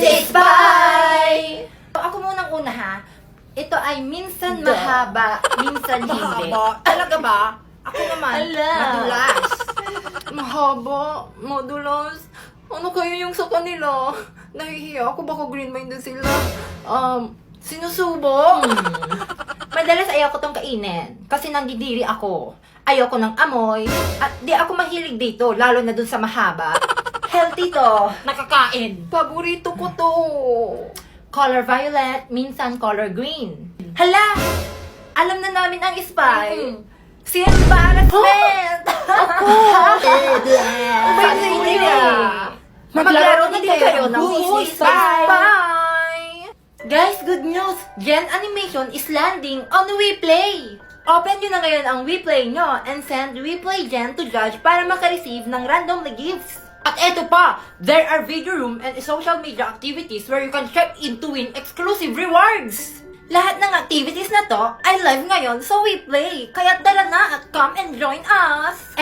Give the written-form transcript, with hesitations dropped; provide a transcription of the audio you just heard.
is Spy! Ako munang una ha. Ito ay minsan mahaba, minsan hindi. Mahaba? Talaga ba? Ako naman, Ala. madulas. Mahaba, madulas. Ano kayo yung sa kanila? Nahihiya ako, baka green-minded sila. Sinusubo. Madalas ayaw ko tong kainin. Kasi nandidiri ako. Ayoko ng amoy. At di ako mahilig dito, lalo na dun sa mahaba. Healthy to. Nakakain. Paborito ko to. Color violet, minsan color green. Hala! Alam na namin ang spy. Si embarrassment! Ako! May idea. Maglaro din kayo ng Who Who is is Spy? Spy? Guys, good news! Gen Animation is landing on WePlay! Open nyo na ngayon ang WePlay nyo and send WePlay Gen to Judge para makareceive ng randomly gifts. At eto pa, there are video room and social media activities where you can check in to win exclusive rewards. Lahat ng activities na to ay live ngayon sa WePlay, kaya tara na at come and join us!